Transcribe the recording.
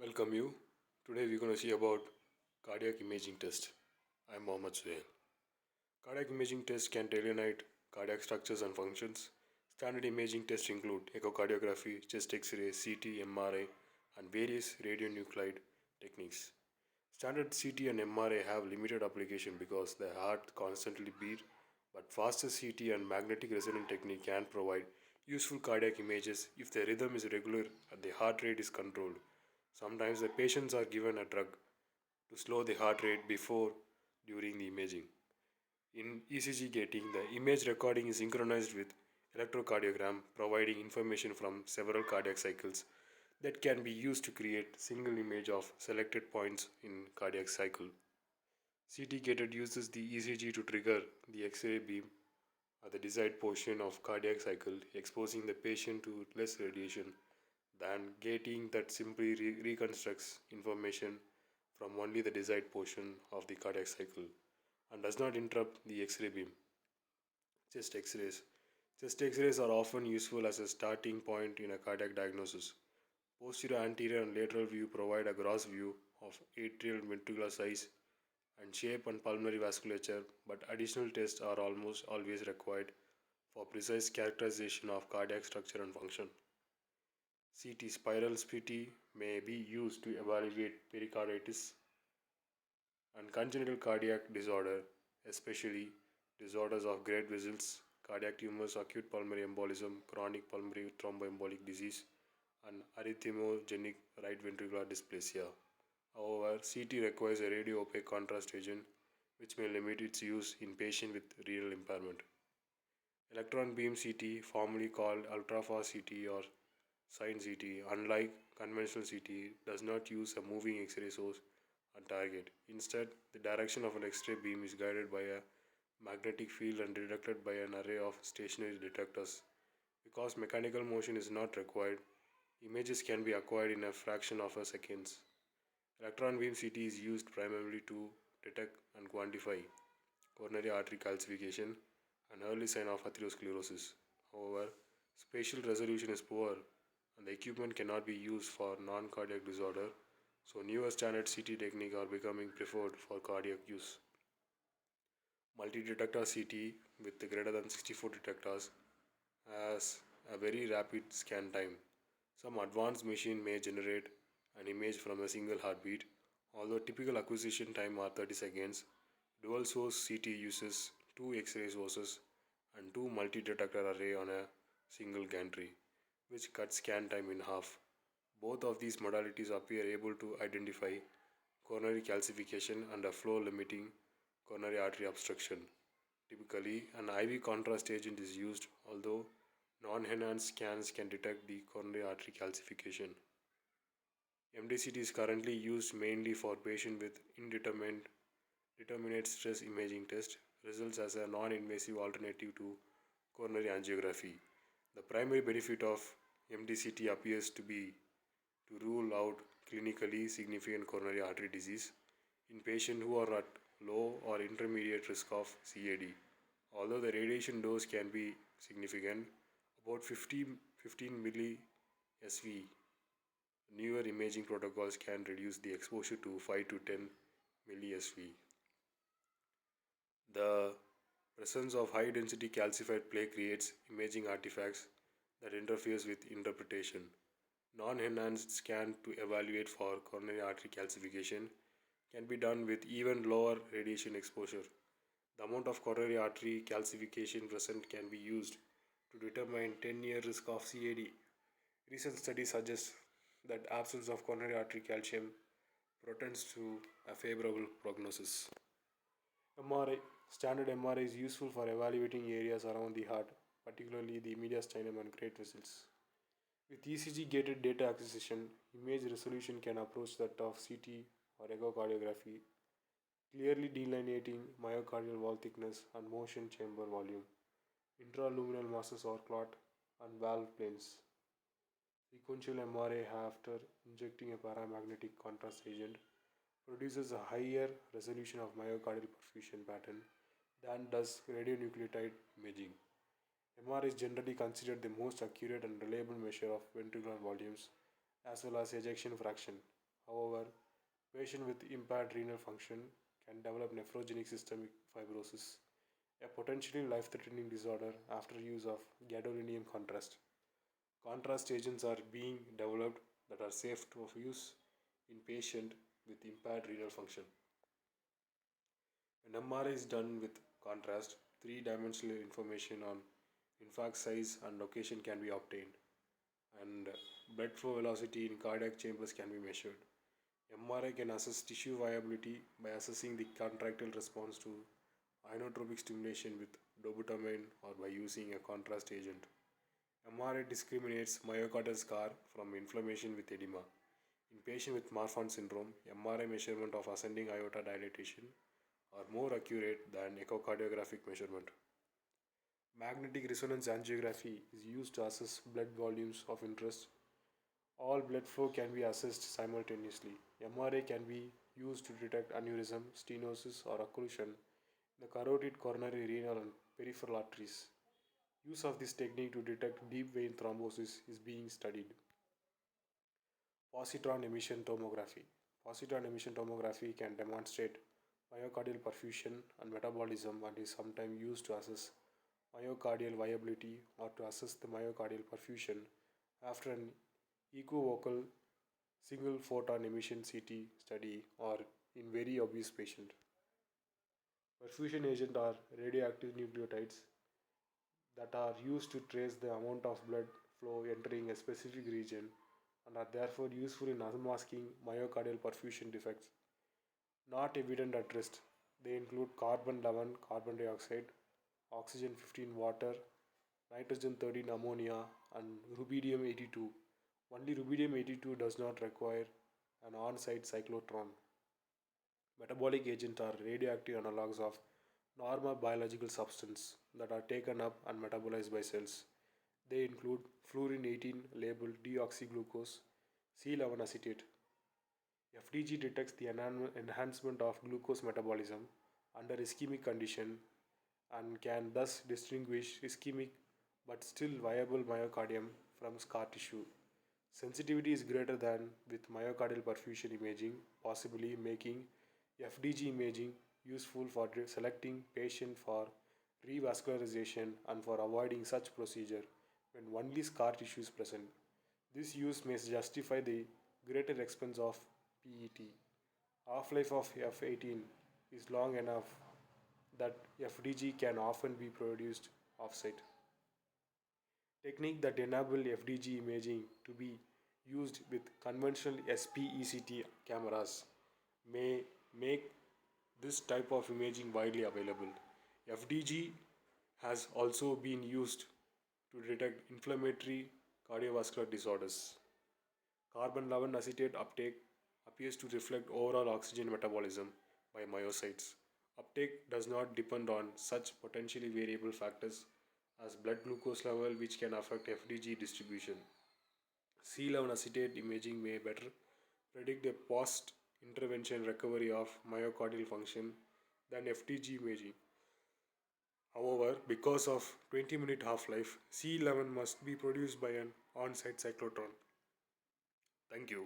Welcome you. Today we're going to see about cardiac imaging test. I'm Mohammed Suhail. Cardiac imaging tests can delineate cardiac structures and functions. Standard imaging tests include echocardiography, chest X-ray, CT, MRI, and various radionuclide techniques. Standard CT and MRI have limited application because the heart constantly beats, but faster CT and magnetic resonance technique can provide useful cardiac images if the rhythm is regular and the heart rate is controlled. Sometimes the patients are given a drug to slow the heart rate before during the imaging. In ECG gating, the image recording is synchronized with electrocardiogram, providing information from several cardiac cycles that can be used to create single image of selected points in cardiac cycle. CT gated uses the ECG to trigger the X-ray beam at the desired portion of cardiac cycle, exposing the patient to less radiation than gating that simply reconstructs information from only the desired portion of the cardiac cycle and does not interrupt the X-ray beam. Chest X-rays. Chest X-rays are often useful as a starting point in a cardiac diagnosis. Posterior, anterior, and lateral view provide a gross view of atrial and ventricular size and shape and pulmonary vasculature, but additional tests are almost always required for precise characterization of cardiac structure and function. CT spiral CT may be used to evaluate pericarditis and congenital cardiac disorder, especially disorders of great vessels, cardiac tumors, acute pulmonary embolism, chronic pulmonary thromboembolic disease, and arrhythmogenic right ventricular dysplasia. However, CT requires a radio opaque contrast agent, which may limit its use in patients with renal impairment. Electron beam CT, formerly called ultrafast CT or Sine CT, unlike conventional CT, does not use a moving X-ray source and target. Instead, the direction of an X-ray beam is guided by a magnetic field and detected by an array of stationary detectors. Because mechanical motion is not required, images can be acquired in a fraction of a second. Electron beam CT is used primarily to detect and quantify coronary artery calcification, an early sign of atherosclerosis. However, spatial resolution is poor and the equipment cannot be used for non-cardiac disorder, so newer standard CT techniques are becoming preferred for cardiac use. Multi-detector CT with greater than 64 detectors has a very rapid scan time. Some advanced machine may generate an image from a single heartbeat, although typical acquisition time are 30 seconds. Dual source CT uses two X-ray sources and two multi-detector array on a single gantry, which cuts scan time in half. Both of these modalities appear able to identify coronary calcification and a flow limiting coronary artery obstruction. Typically, an IV contrast agent is used, although non-enhanced scans can detect the coronary artery calcification. MDCT is currently used mainly for patients with indeterminate stress imaging test, results as a non-invasive alternative to coronary angiography. The primary benefit of MDCT appears to be to rule out clinically significant coronary artery disease in patients who are at low or intermediate risk of CAD. Although the radiation dose can be significant, about 15 milli SV, newer imaging protocols can reduce the exposure to 5 to 10 milli SV. The presence of high density calcified plaque creates imaging artifacts that interferes with interpretation. Non-enhanced scan to evaluate for coronary artery calcification can be done with even lower radiation exposure. The amount of coronary artery calcification present can be used to determine 10-year risk of CAD. Recent studies suggest that absence of coronary artery calcium portends to a favorable prognosis. MRI. Standard MRI is useful for evaluating areas around the heart, particularly the mediastinum and great vessels. With ECG gated data acquisition, image resolution can approach that of CT or echocardiography, clearly delineating myocardial wall thickness and motion chamber volume, intraluminal masses or clot, and valve planes. Sequential MRA after injecting a paramagnetic contrast agent produces a higher resolution of myocardial perfusion pattern than does radionuclide imaging. MR is generally considered the most accurate and reliable measure of ventricular volumes as well as ejection fraction. However, patients with impaired renal function can develop nephrogenic systemic fibrosis, a potentially life threatening disorder after use of gadolinium contrast. Contrast agents are being developed that are safe to use in patients with impaired renal function. An MRI is done with contrast, three-dimensional information on infarct size and location can be obtained, and blood flow velocity in cardiac chambers can be measured. MRI can assess tissue viability by assessing the contractile response to inotropic stimulation with dobutamine or by using a contrast agent. MRI discriminates myocardial scar from inflammation with edema. In patients with Marfan syndrome, MRI measurement of ascending aorta dilatation are more accurate than echocardiographic measurement. Magnetic resonance angiography is used to assess blood volumes of interest. All blood flow can be assessed simultaneously. MRI can be used to detect aneurysm, stenosis, or occlusion in the carotid, coronary, renal, and peripheral arteries. Use of this technique to detect deep vein thrombosis is being studied. Positron emission tomography. Positron emission tomography can demonstrate myocardial perfusion and metabolism and is sometimes used to assess myocardial viability or to assess the myocardial perfusion after an equivocal single photon emission CT study or in very obese patient. Perfusion agent are radioactive nucleotides that are used to trace the amount of blood flow entering a specific region and are therefore useful in unmasking myocardial perfusion defects not evident at rest. They include carbon 11, carbon dioxide, oxygen 15, water, nitrogen 13, ammonia, and rubidium 82. Only rubidium 82 does not require an on site cyclotron. Metabolic agents are radioactive analogs of normal biological substance that are taken up and metabolized by cells. They include fluorine 18 labeled deoxyglucose, C11 acetate. FDG detects the enhancement of glucose metabolism under ischemic condition and can thus distinguish ischemic but still viable myocardium from scar tissue. Sensitivity is greater than with myocardial perfusion imaging, possibly making FDG imaging useful for selecting patient for revascularization and for avoiding such procedure when only scar tissue is present. This use may justify the greater expense of PET. Half-life of F18 is long enough that FDG can often be produced off-site. Technique that enable FDG imaging to be used with conventional SPECT cameras may make this type of imaging widely available. FDG has also been used to detect inflammatory cardiovascular disorders. Carbon 11 acetate uptake appears to reflect overall oxygen metabolism by myocytes. Uptake does not depend on such potentially variable factors as blood glucose level, which can affect FDG distribution. C11 acetate imaging may better predict the post intervention recovery of myocardial function than FDG imaging. However, because of 20-minute half-life, C11 must be produced by an on-site cyclotron. Thank you.